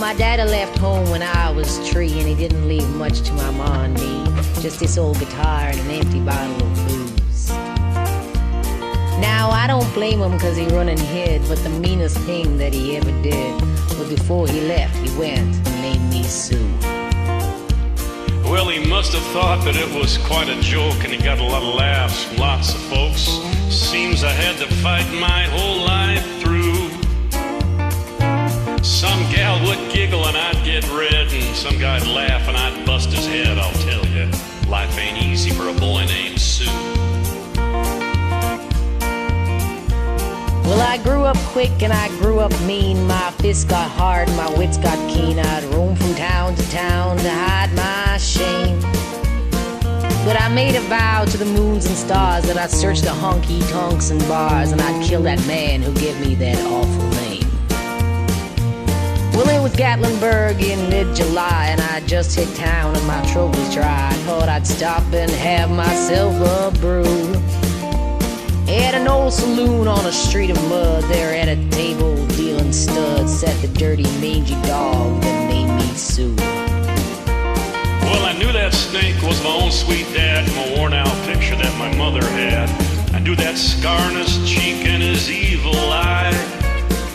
my daddy left home when I was 3, and he didn't leave much to my ma and me. Just this old guitar and an empty bottle of booze. Now, I don't blame him because he run and hid, but the meanest thing that he ever did was before he left, he went and named me Sue. Well, he must have thought that it was quite a joke, and he got a lot of laughs from lots of folks. Seems I had to fight my whole life through. Some gal would giggle and I'd get red, and some guy'd laugh and I'd bust his head. I'll tell you, life ain't easy for a boy named Sue. Well, I grew up quick and I grew up mean. My fists got hard, my wits got keen. I'd roam from town to town to hide my shame. But I made a vow to the moons and stars that I'd search the honky-tonks and bars, and I'd kill that man who gave me that awful name. Well, it was Gatlinburg in mid-July, and I just hit town and my throat was dry. I thought I'd stop and have myself a brew. At an old saloon on a street of mud, there at a table dealing studs, sat the dirty mangy dog that named me Sue. Well, I knew that snake was my own sweet dad from a worn-out picture that my mother had. I knew that scar on his cheek and his evil eye.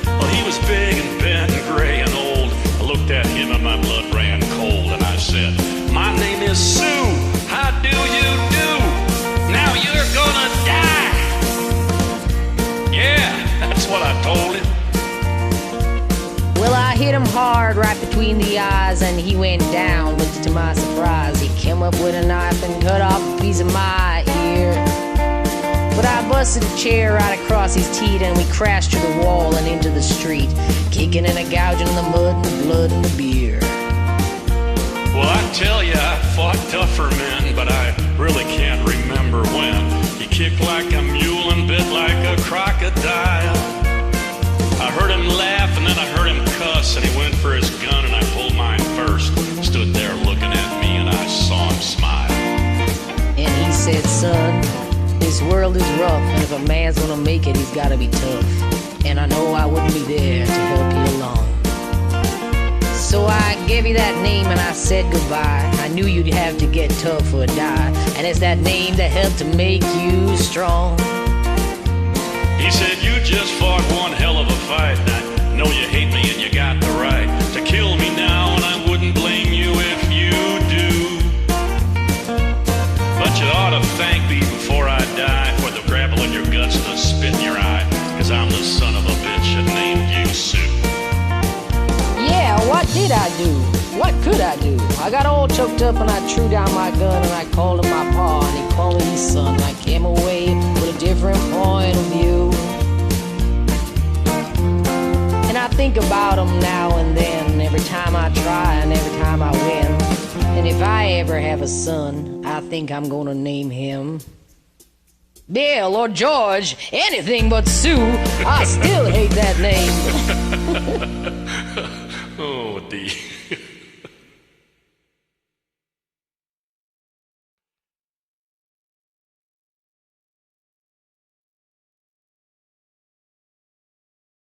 Well, he was big and bent and gray and old. I looked at him and my blood ran cold, and I said, "My name is Sue. How do you do? Now you're gonna die." Yeah, that's what I told him. Well, I hit him hard right between the eyes, and he went down, but to my surprise, he came up with a knife and cut off a piece of my ear. But I busted a chair right across his teeth, and we crashed to the wall and into the street, kicking and a gouging in the mud and the blood and the beer. Well, I tell ya, I fought tougher men, but I really can't remember when. He kicked like a mule and bit like a crocodile. I heard him laugh and then I heard him cuss, and he went for his gun and I pulled mine first. Stood there looking at me and I saw him smile. And he said, "Son, this world is rough, and if a man's gonna make it, he's gotta be tough. And I know I wouldn't be there to help you along. So I gave you that name and I said goodbye. I knew you'd have to get tough or die, and it's that name that helped to make you strong." He said, "You just fought one hell of a fight. I know you hate me and you got the right to kill me now, and I wouldn't blame you if you do. But you ought to thank me before I die for the gravel in your guts and the spit in your eye, 'cause I'm the son of a bitch that named you Sue." Yeah, what did I do? What could I do? I got all choked up and I threw down my gun and I called him my pa and he called me his son. I came away with a different point of view. And I think about him now and then, every time I try and every time I win. And if I ever have a son, I think I'm gonna name him Bill or George, anything but Sue. I still hate that name. Oh, D.